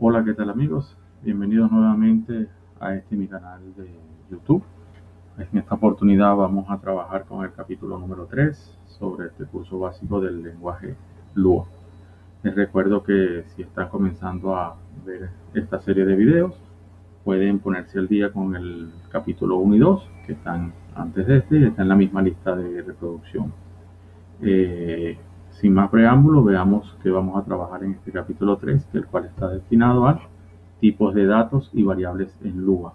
Hola, ¿qué tal amigos? Bienvenidos nuevamente a mi canal de YouTube. En esta oportunidad vamos a trabajar con el capítulo número 3 sobre este curso básico del lenguaje Lua. Les recuerdo que si están comenzando a ver esta serie de videos, pueden ponerse al día con el capítulo 1 y 2, que están antes de este y están en la misma lista de reproducción. Eh, Sin más preámbulo, veamos que vamos a trabajar en este capítulo 3, el cual está destinado a tipos de datos y variables en Lua.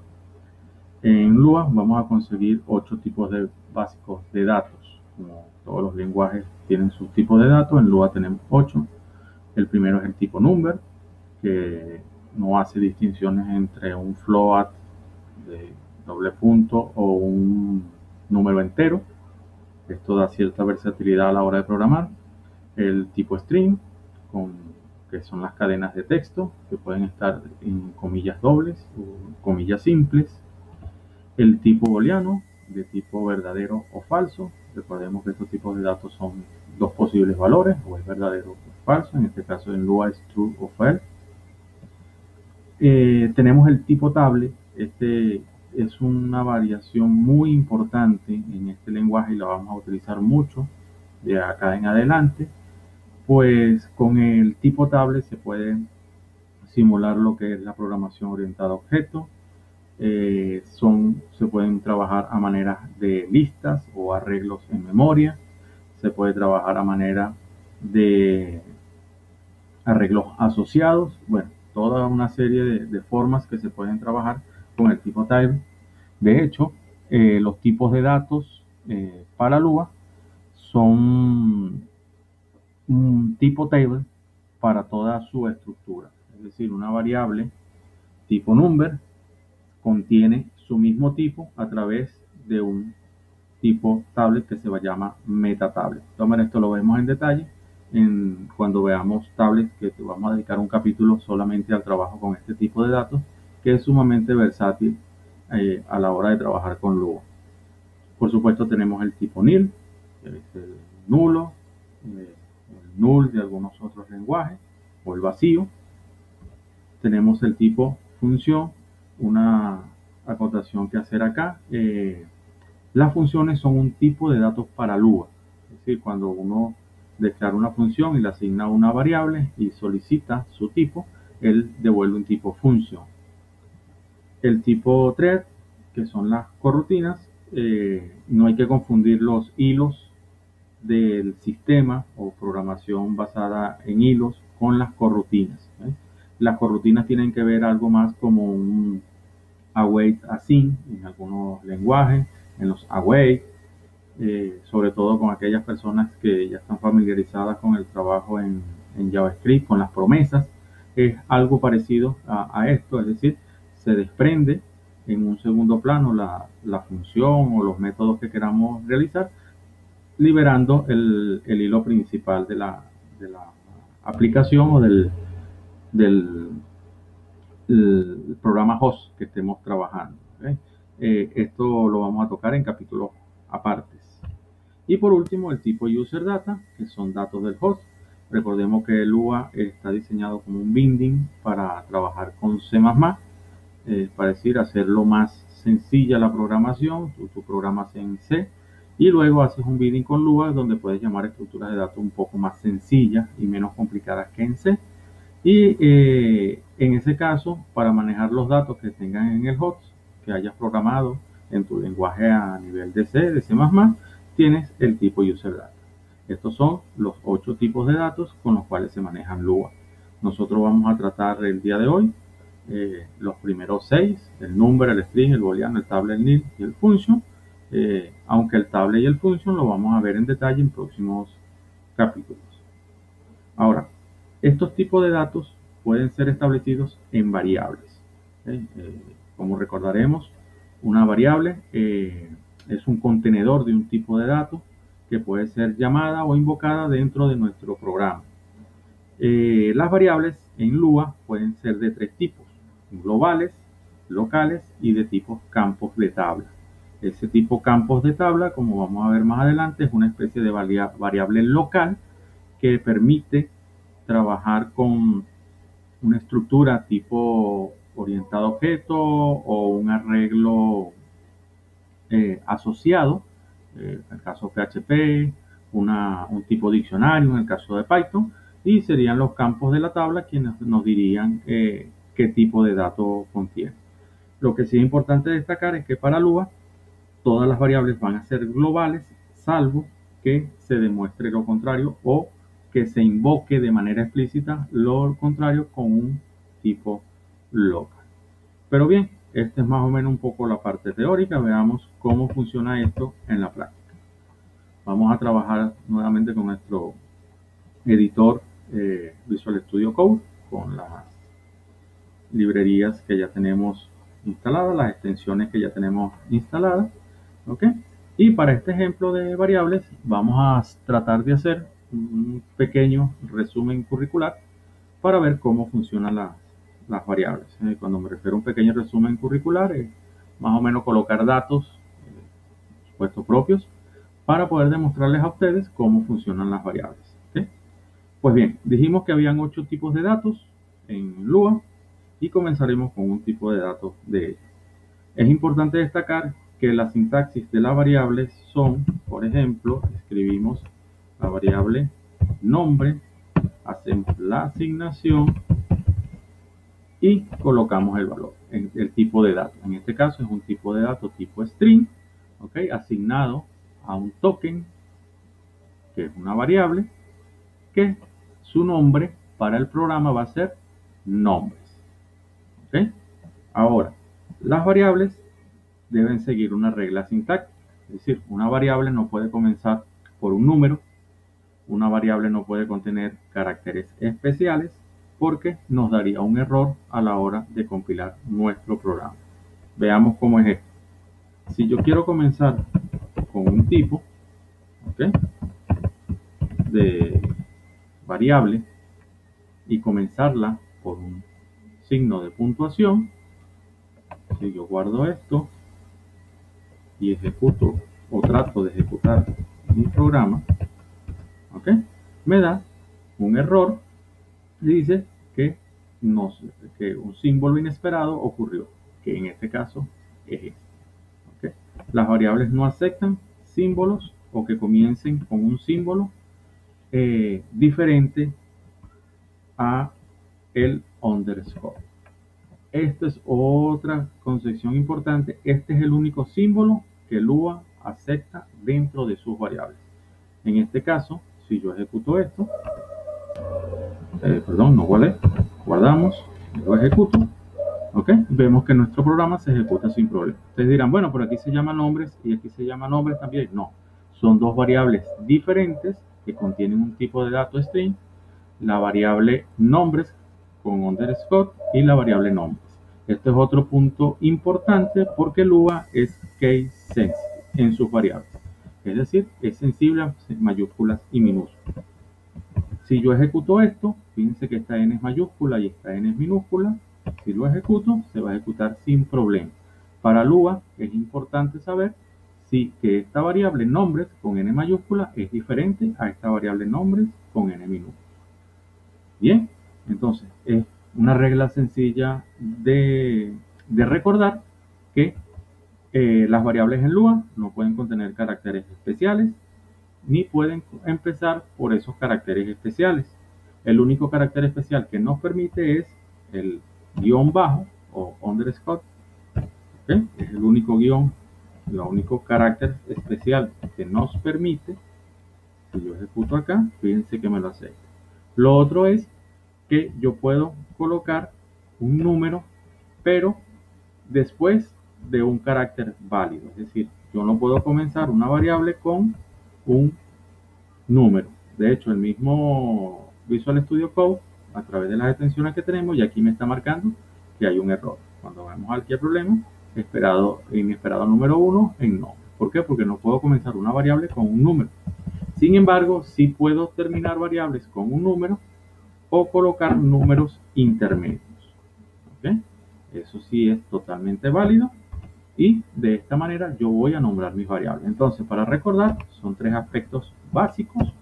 En Lua vamos a conseguir 8 tipos básicos de datos. Como todos los lenguajes tienen sus tipos de datos, en Lua tenemos 8. El primero es el tipo number, que no hace distinciones entre un float de doble punto o un número entero. Esto da cierta versatilidad a la hora de programar. El tipo string, que son las cadenas de texto, que pueden estar en comillas dobles o comillas simples. El tipo booleano, de tipo verdadero o falso. Recordemos que estos tipos de datos son dos posibles valores, o es verdadero o es falso. En este caso en Lua es true o false. Tenemos el tipo table. Este es una variación muy importante en este lenguaje y la vamos a utilizar mucho de acá en adelante. Pues con el tipo table se puede simular lo que es la programación orientada a objetos. Se pueden trabajar a manera de listas o arreglos en memoria. Se puede trabajar a manera de arreglos asociados. Bueno, toda una serie de formas que se pueden trabajar con el tipo table. De hecho, los tipos de datos para Lua son un tipo table para toda su estructura. Es decir, una variable tipo number contiene su mismo tipo a través de un tipo tablet que se llama metatablet. Esto lo vemos en detalle cuando veamos tablets, que vamos a dedicar un capítulo solamente al trabajo con este tipo de datos, que es sumamente versátil a la hora de trabajar con Lua. Por supuesto tenemos el tipo nil, que es el nulo, el null de algunos otros lenguajes, o el vacío. Tenemos el tipo función, una acotación que hacer acá. Las funciones son un tipo de datos para Lua. Es decir, cuando uno declara una función y le asigna una variable y solicita su tipo, él devuelve un tipo función. El tipo thread, que son las corrutinas, no hay que confundir los hilos del sistema o programación basada en hilos con las corrutinas. Las corrutinas tienen que ver algo más como un await async en algunos lenguajes, en los await, sobre todo con aquellas personas que ya están familiarizadas con el trabajo en JavaScript, con las promesas. Es algo parecido a esto, es decir, se desprende en un segundo plano la función o los métodos que queramos realizar, liberando el hilo principal de la aplicación o del el programa host que estemos trabajando. ¿Okay? Esto lo vamos a tocar en capítulos apartes. Y por último, el tipo user data, que son datos del host. Recordemos que el Lua está diseñado como un binding para trabajar con C++, para decir, hacerlo más sencilla la programación. Tú programas en C y luego haces un binding con Lua donde puedes llamar estructuras de datos un poco más sencillas y menos complicadas que en C. Y en ese caso, para manejar los datos que tengan en el host, que hayas programado en tu lenguaje a nivel de C, de C++, tienes el tipo UserData. Estos son los 8 tipos de datos con los cuales se manejan Lua. Nosotros vamos a tratar el día de hoy los primeros 6, el number, el string, el booleano, el table, el nil y el function. Aunque el table y el function lo vamos a ver en detalle en próximos capítulos. Ahora, estos tipos de datos pueden ser establecidos en variables. Como recordaremos, una variable es un contenedor de un tipo de datos que puede ser llamada o invocada dentro de nuestro programa. Las variables en Lua pueden ser de 3 tipos: globales, locales y de tipo campos de tabla. Ese tipo campos de tabla, como vamos a ver más adelante, es una especie de variable local que permite trabajar con una estructura tipo orientado a objeto o un arreglo asociado, en el caso PHP, un tipo diccionario en el caso de Python, y serían los campos de la tabla quienes nos dirían qué tipo de dato contiene. Lo que sí es importante destacar es que para Lua todas las variables van a ser globales, salvo que se demuestre lo contrario o que se invoque de manera explícita lo contrario con un tipo local. Pero bien, esta es más o menos un poco la parte teórica. Veamos cómo funciona esto en la práctica. Vamos a trabajar nuevamente con nuestro editor Visual Studio Code, con las librerías que ya tenemos instaladas, las extensiones que ya tenemos instaladas. ¿Ok? Y para este ejemplo de variables vamos a tratar de hacer un pequeño resumen curricular para ver cómo funcionan las variables. Cuando me refiero a un pequeño resumen curricular es más o menos colocar datos puestos propios para poder demostrarles a ustedes cómo funcionan las variables. ¿Ok? Pues bien, dijimos que habían 8 tipos de datos en Lua y comenzaremos con un tipo de datos de ellos. Es importante destacar que la sintaxis de las variables son, por ejemplo, escribimos la variable nombre, hacemos la asignación y colocamos el valor, el tipo de dato. En este caso es un tipo de dato tipo string, ¿okay? Asignado a un token, que es una variable, que su nombre para el programa va a ser nombres. ¿Okay? Ahora, las variables deben seguir una regla sintáctica. Es decir, una variable no puede comenzar por un número, una variable no puede contener caracteres especiales porque nos daría un error a la hora de compilar nuestro programa. Veamos cómo es esto. Si yo quiero comenzar con un tipo, ¿okay?, de variable y comenzarla por un signo de puntuación, si yo guardo esto y ejecuto o trato de ejecutar mi programa, ¿ok?, me da un error y dice que un símbolo inesperado ocurrió, que en este caso es este. ¿Okay? Las variables no aceptan símbolos o que comiencen con un símbolo diferente a el underscore. Esta es otra concepción importante. Este es el único símbolo que Lua acepta dentro de sus variables. En este caso, si yo ejecuto esto, perdón, no guardé, guardamos, lo ejecuto, ¿ok? Vemos que nuestro programa se ejecuta sin problema. Ustedes dirán, bueno, por aquí se llama nombres y aquí se llama nombres también. No, son dos variables diferentes que contienen un tipo de dato string, la variable nombres con underscore y la variable nombres. Este es otro punto importante porque Lua es case sensitive en sus variables. Es decir, es sensible a mayúsculas y minúsculas. Si yo ejecuto esto, fíjense que esta n es mayúscula y esta n es minúscula. Si lo ejecuto, se va a ejecutar sin problema. Para Lua es importante saber que esta variable nombres con n mayúscula es diferente a esta variable nombres con n minúscula. Bien, entonces es una regla sencilla de recordar que las variables en Lua no pueden contener caracteres especiales ni pueden empezar por esos caracteres especiales. El único carácter especial que nos permite es el guión bajo o underscore. ¿Okay? Es el único carácter especial que nos permite. Si yo ejecuto acá, fíjense que me lo acepta. Lo otro es que yo puedo colocar un número, pero después de un carácter válido. Es decir, yo no puedo comenzar una variable con un número. De hecho, el mismo Visual Studio Code, a través de las extensiones que tenemos, y aquí me está marcando que hay un error. Cuando vamos aquí al problema, inesperado número 1 en no. ¿Por qué? Porque no puedo comenzar una variable con un número. Sin embargo, sí puedo terminar variables con un número o colocar números intermedios. ¿Okay? Eso sí es totalmente válido. Y de esta manera yo voy a nombrar mis variables. Entonces, para recordar, son 3 aspectos básicos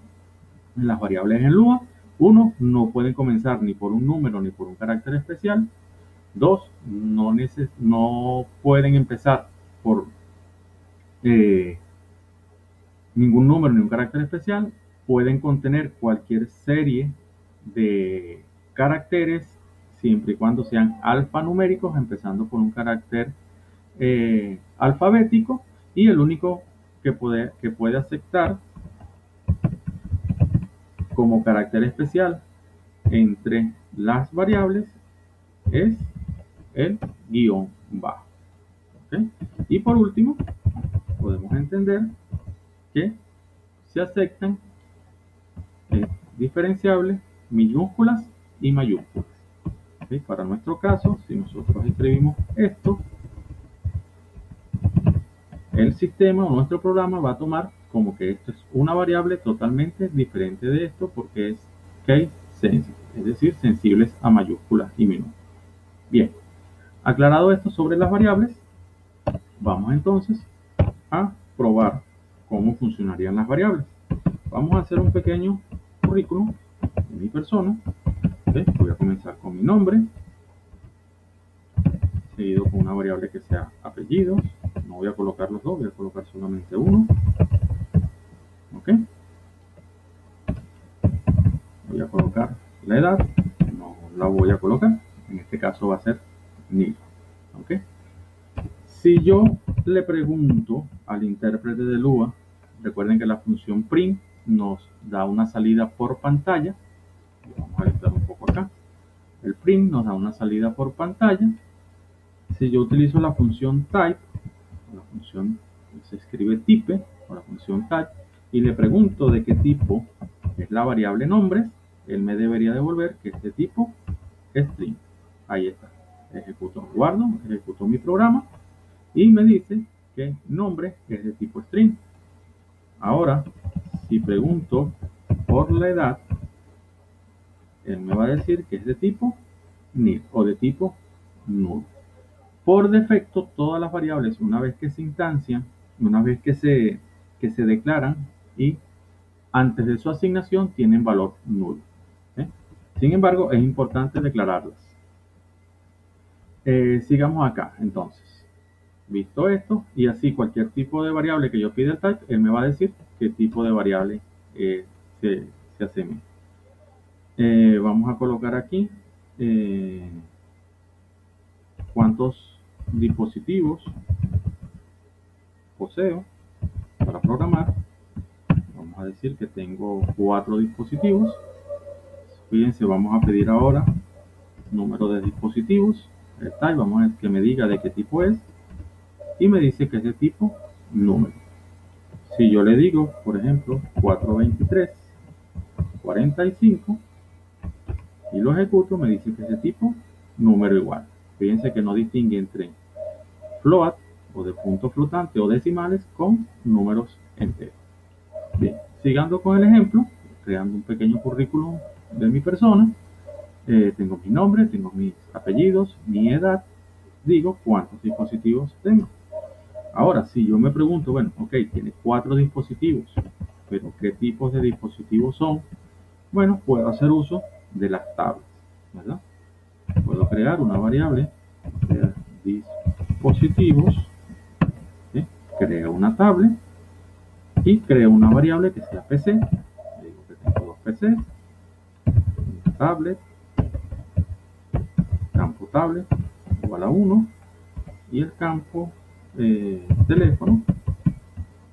en las variables en Lua. Uno, no pueden comenzar ni por un número ni por un carácter especial. Dos, no pueden empezar por ningún número ni un carácter especial. Pueden contener cualquier serie de caracteres siempre y cuando sean alfanuméricos, empezando por un carácter alfabético, y el único que puede aceptar como carácter especial entre las variables es el guión bajo. ¿Okay? Y por último, podemos entender que se aceptan diferenciables minúsculas y mayúsculas. ¿Okay? Para nuestro caso, si nosotros escribimos esto, el sistema o nuestro programa va a tomar como que esto es una variable totalmente diferente de esto porque es case sensitive, es decir, sensibles a mayúsculas y minúsculas. Bien, aclarado esto sobre las variables, vamos entonces a probar cómo funcionarían las variables. Vamos a hacer un pequeño currículum de mi persona. ¿Okay? Voy a comenzar con mi nombre, seguido con una variable que sea apellidos. No voy a colocar los dos, voy a colocar solamente uno. ¿Ok? Voy a colocar la edad, no la voy a colocar, en este caso va a ser nil. ¿Ok? Si yo le pregunto al intérprete de Lua, recuerden que la función print nos da una salida por pantalla. Vamos a editar un poco acá. El print nos da una salida por pantalla. Si yo utilizo la función type, la función se escribe type, o la función type, y le pregunto de qué tipo es la variable nombres, él me debería devolver que este tipo es string. Ahí está. Guardo, ejecuto mi programa y me dice que nombre es de tipo string. Ahora, si pregunto por la edad, él me va a decir que es de tipo nil o de tipo null. Por defecto, todas las variables, una vez que se instancian, una vez que se declaran y antes de su asignación, tienen valor nulo. ¿Eh? Sin embargo, es importante declararlas. Sigamos acá, entonces. Visto esto, y así cualquier tipo de variable que yo pida el type, él me va a decir qué tipo de variable se asemeja. Vamos a colocar aquí cuántos dispositivos poseo para programar. Vamos a decir que tengo 4 dispositivos. Fíjense, vamos a pedir ahora número de dispositivos, el type, vamos a ver que me diga de qué tipo es, y me dice que es de tipo número. Si yo le digo, por ejemplo, 423, 45, y lo ejecuto, me dice que es de tipo número igual. Fíjense que no distingue entre float o de punto flotante o decimales con números enteros. Bien, siguiendo con el ejemplo, creando un pequeño currículum de mi persona. Tengo mi nombre, tengo mis apellidos, mi edad, digo cuántos dispositivos tengo. Ahora, si yo me pregunto, bueno, ok, tiene 4 dispositivos, pero ¿qué tipos de dispositivos son? Bueno, puedo hacer uso de las tablas, ¿verdad? Puedo crear una variable, crear dispositivos, ¿sí? Creo una tabla y creo una variable que sea PC. Le digo que tengo 2 PCs, una tablet, campo tablet igual a 1 y el campo teléfono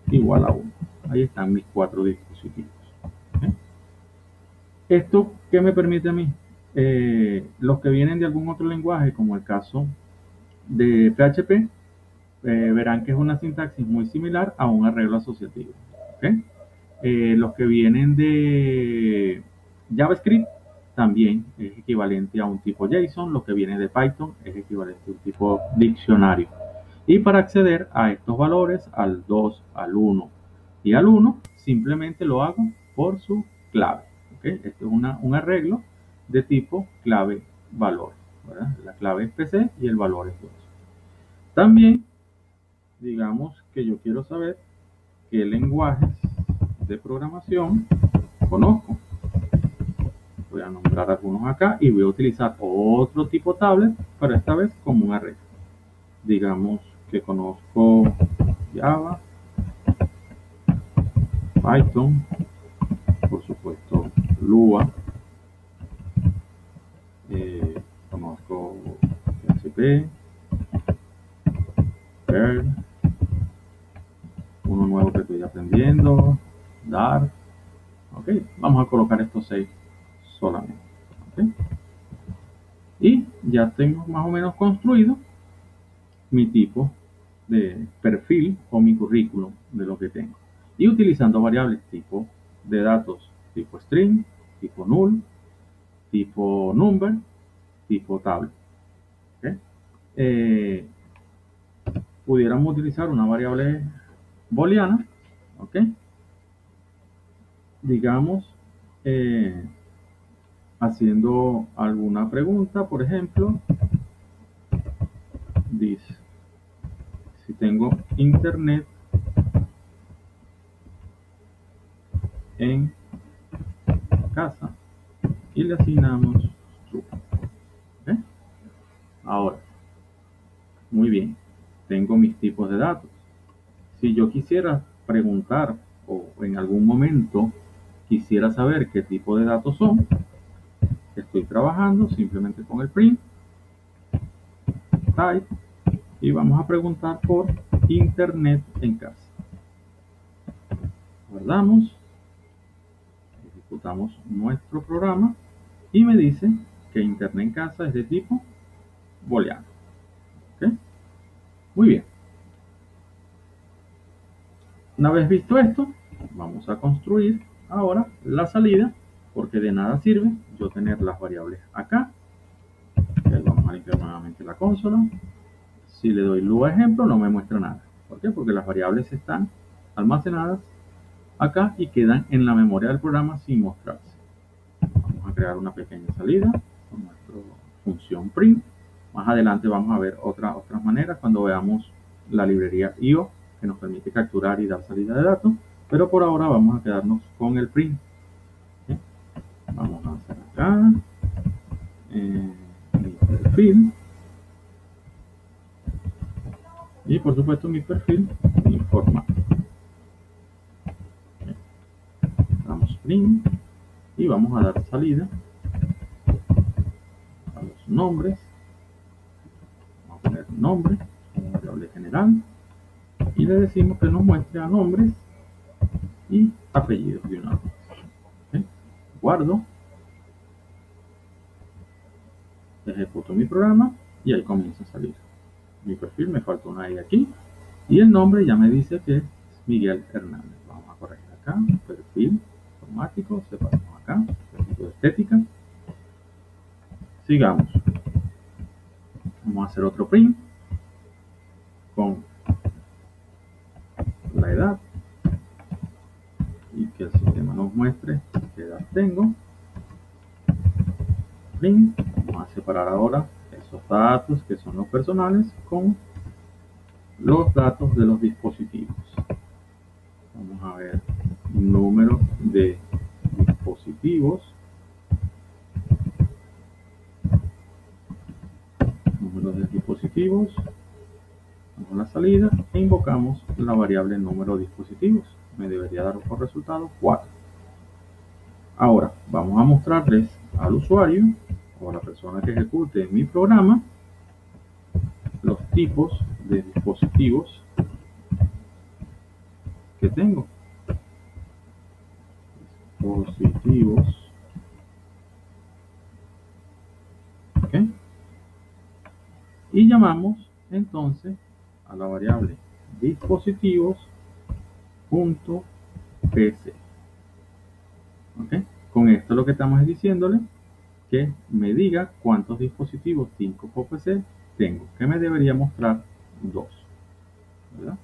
igual a 1. Ahí están mis 4 dispositivos. ¿Okay? ¿Esto qué me permite a mí? Los que vienen de algún otro lenguaje, como el caso de PHP, verán que es una sintaxis muy similar a un arreglo asociativo. ¿Okay? Los que vienen de JavaScript también es equivalente a un tipo JSON. Lo que viene de Python es equivalente a un tipo diccionario. Y para acceder a estos valores, al 2, al 1 y al 1, simplemente lo hago por su clave. ¿Okay? Este es un arreglo de tipo clave-valor. La clave es PC y el valor es 2. También, digamos que yo quiero saber qué lenguajes de programación conozco. Voy a nombrar algunos acá y voy a utilizar otro tipo tablet, pero esta vez como un arreglo. Digamos que conozco Java, Python, por supuesto Lua, conozco PHP, Perl, uno nuevo que estoy aprendiendo, Dart. Ok, vamos a colocar estos 6 solamente. ¿Okay? Y ya tengo más o menos construido mi tipo de perfil o mi currículum de lo que tengo. Y utilizando variables tipo de datos, tipo string, tipo null, tipo number, tipo tablet. ¿Okay? Pudiéramos utilizar una variable booleana, ¿ok? Digamos, eh, haciendo alguna pregunta, por ejemplo, dice, si tengo internet en casa y le asignamos true. ¿Okay? Ahora, muy bien, tengo mis tipos de datos. Si yo quisiera preguntar o en algún momento quisiera saber qué tipo de datos son, estoy trabajando simplemente con el print type y vamos a preguntar por internet en casa. Guardamos, ejecutamos nuestro programa y me dice que internet en casa es de tipo booleano. ¿Okay? Muy bien. Una vez visto esto, vamos a construir ahora la salida, porque de nada sirve yo tener las variables acá. Vamos a limpiar nuevamente la consola. Si le doy Lua ejemplo, no me muestra nada. ¿Por qué? Porque las variables están almacenadas acá y quedan en la memoria del programa sin mostrarse. Vamos a crear una pequeña salida con nuestra función print. Más adelante vamos a ver otras maneras cuando veamos la librería IO que nos permite capturar y dar salida de datos, pero por ahora vamos a quedarnos con el print. ¿Sí? Vamos a hacer acá mi perfil y por supuesto mi perfil informático. Damos print y vamos a dar salida a los nombres. Vamos a poner nombre como variable general y le decimos que nos muestre a nombres y apellidos de una vez. ¿Okay? Guardo, ejecuto mi programa y ahí comienza a salir mi perfil. Me falta una I aquí y el nombre ya me dice que es Miguel Hernández. Vamos a corregir acá, perfil informático, separamos acá, perfil de estética. Sigamos. Vamos a hacer otro print con la edad y que el sistema nos muestre qué edad tengo. Print. Vamos a separar ahora esos datos que son los personales con los datos de los dispositivos. Vamos a ver número de dispositivos. Número de dispositivos. Vamos a la salida e invocamos la variable número de dispositivos. Me debería dar por resultado 4. Ahora vamos a mostrarles al usuario o a la persona que ejecute mi programa los tipos de dispositivos que tengo. Dispositivos. ¿Okay? Y llamamos entonces a la variable dispositivos.pc. ¿Okay? Con esto lo que estamos es diciéndole que me diga cuántos dispositivos 5POPC tengo, que me debería mostrar 2. ¿Verdad?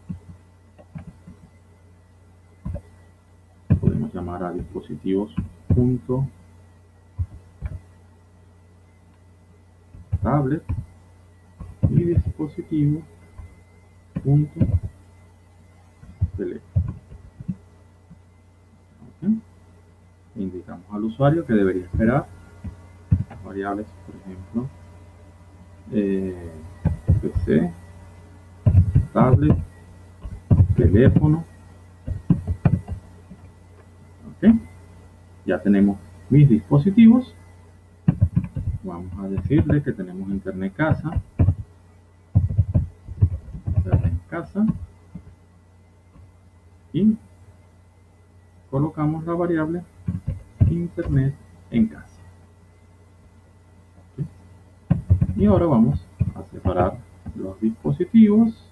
Podemos llamar a dispositivos.tablet y dispositivo.teléfono. ¿Okay? Indicamos al usuario que debería esperar variables, por ejemplo, PC, tablet, teléfono. ¿Ok? Ya tenemos mis dispositivos. Vamos a decirle que tenemos internet en casa y colocamos la variable internet en casa. ¿Ok? Y ahora vamos a separar los dispositivos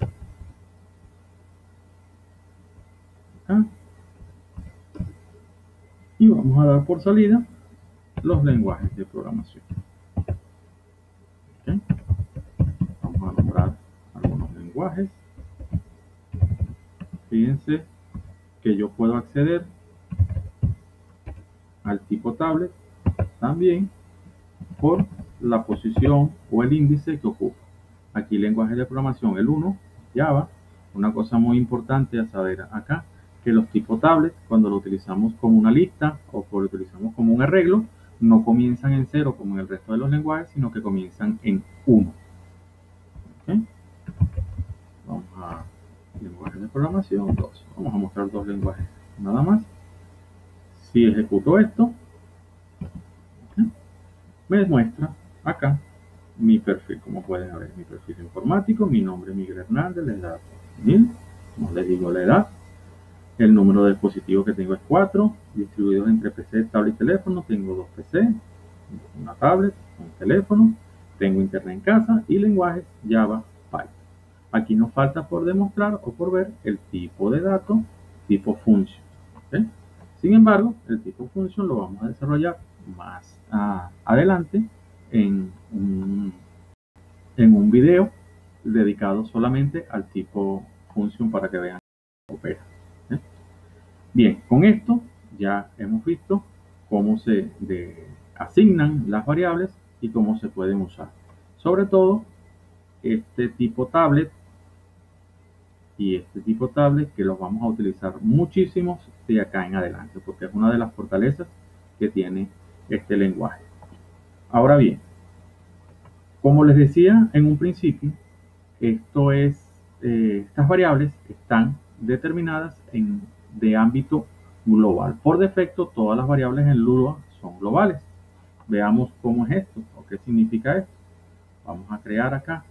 acá y vamos a dar por salida los lenguajes de programación. ¿Ok? Vamos a nombrar algunos lenguajes. Fíjense que yo puedo acceder al tipo tablet también por la posición o el índice que ocupa. Aquí lenguaje de programación, el 1, Java. Una cosa muy importante a saber acá, que los tipos tablet, cuando lo utilizamos como una lista o lo utilizamos como un arreglo, no comienzan en 0 como en el resto de los lenguajes, sino que comienzan en 1. ¿Okay? Vamos a lenguaje de programación 2. Vamos a mostrar 2 lenguajes nada más. Si ejecuto esto, ¿okay?, me muestra acá mi perfil. Como pueden ver, mi perfil informático, mi nombre es Miguel Hernández, la edad 1000, como les digo la edad, el número de dispositivos que tengo es 4, distribuidos entre PC, tablet y teléfono. Tengo 2 PC, una tablet, un teléfono, tengo internet en casa y lenguajes Java, Python. Aquí nos falta por demostrar o por ver el tipo de datos, tipo function. ¿Okay? Sin embargo, el tipo function lo vamos a desarrollar más adelante en un video dedicado solamente al tipo function para que vean cómo opera. ¿Eh? Bien, con esto ya hemos visto cómo se asignan las variables y cómo se pueden usar. Sobre todo este tipo tablet y este tipo tablet, que los vamos a utilizar muchísimos de acá en adelante, porque es una de las fortalezas que tiene este lenguaje. Ahora bien, como les decía en un principio, estas variables están determinadas de ámbito global. Por defecto, todas las variables en Lua son globales. Veamos cómo es esto o qué significa esto. Vamos a crear acá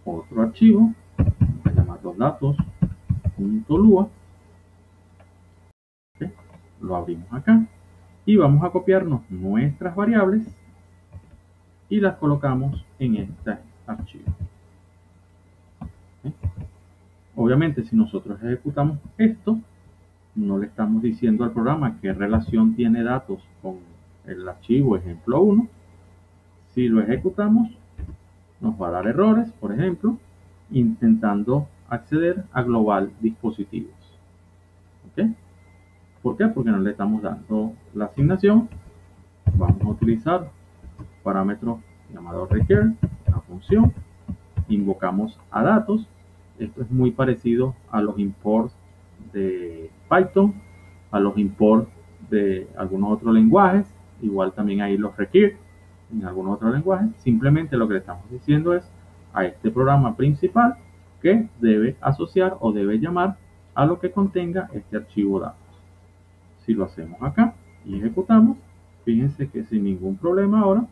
otro archivo. Vamos a llamarlo datos.lua. ¿Okay? Lo abrimos acá y vamos a copiarnos nuestras variables y las colocamos en este archivo. ¿Okay? Obviamente, si nosotros ejecutamos esto, no le estamos diciendo al programa qué relación tiene datos con el archivo ejemplo 1. Si lo ejecutamos, nos va a dar errores, por ejemplo, intentando acceder a global dispositivos. ¿Ok? ¿Por qué? Porque no le estamos dando la asignación. Vamos a utilizar parámetro llamado require, una función. Invocamos a datos. Esto es muy parecido a los imports de Python, a los imports de algunos otros lenguajes. Igual también ahí los require en algunos otros lenguajes. Simplemente lo que le estamos diciendo es a este programa principal que debe asociar o debe llamar a lo que contenga este archivo datos. Si lo hacemos acá y ejecutamos, fíjense que sin ningún problema ahora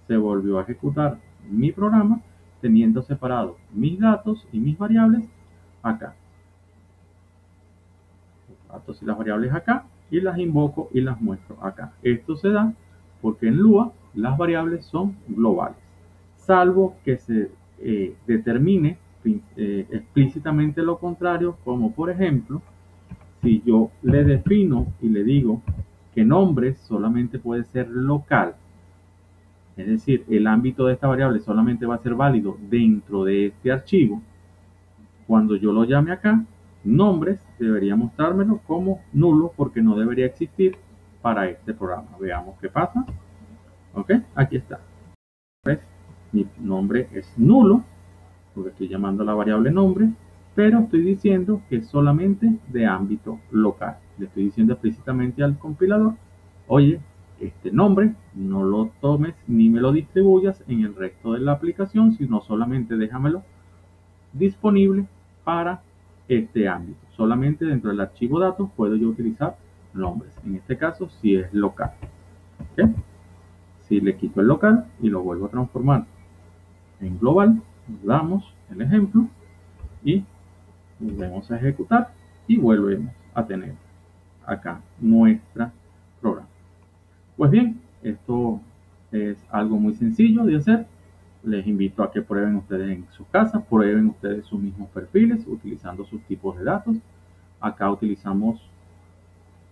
se volvió a ejecutar mi programa teniendo separados mis datos y mis variables acá. Los datos y las variables acá y las invoco y las muestro acá. Esto se da porque en Lua las variables son globales, salvo que se determine explícitamente lo contrario, como por ejemplo, si yo le defino y le digo que nombre solamente puede ser local, es decir, el ámbito de esta variable solamente va a ser válido dentro de este archivo, cuando yo lo llame acá, nombres debería mostrármelo como nulo porque no debería existir para este programa. Veamos qué pasa. Ok, aquí está. ¿Ves? Mi nombre es nulo porque estoy llamando a la variable nombre, pero estoy diciendo que es solamente de ámbito local. Le estoy diciendo explícitamente al compilador, oye, este nombre no lo tomes ni me lo distribuyas en el resto de la aplicación, sino solamente déjamelo disponible para este ámbito. Solamente dentro del archivo datos puedo yo utilizar nombres. En este caso, si es local. ¿Okay? Si le quito el local y lo vuelvo a transformar en global, damos el ejemplo y volvemos a ejecutar y volvemos a tener acá nuestra programa. Pues bien, esto es algo muy sencillo de hacer. Les invito a que prueben ustedes en sus casas, prueben ustedes sus mismos perfiles utilizando sus tipos de datos. Acá utilizamos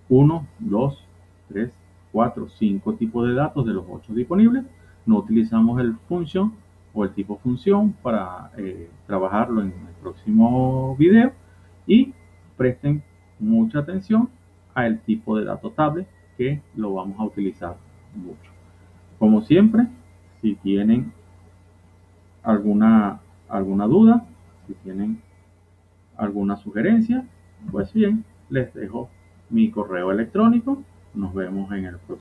1, 2, 3, 4, 5 tipos de datos de los 8 disponibles. No utilizamos el function o el tipo función para trabajarlo en el próximo video. Y presten mucha atención al tipo de dato tablet, que lo vamos a utilizar mucho. Como siempre, si tienen alguna duda, si tienen alguna sugerencia, pues bien, les dejo mi correo electrónico. Nos vemos en el próximo.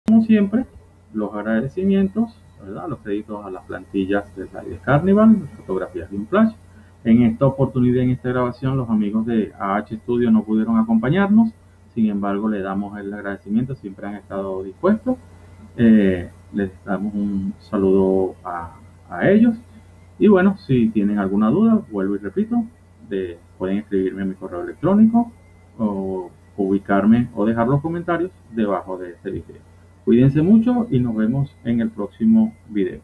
Como siempre, los agradecimientos, ¿verdad? Los créditos a las plantillas de Slide Carnival, las fotografías de un flash. En esta oportunidad, en esta grabación, los amigos de AH Studio no pudieron acompañarnos. Sin embargo, le damos el agradecimiento, siempre han estado dispuestos. Les damos un saludo a ellos. Y bueno, si tienen alguna duda, vuelvo y repito, pueden escribirme en mi correo electrónico o ubicarme o dejar los comentarios debajo de este video. Cuídense mucho y nos vemos en el próximo video.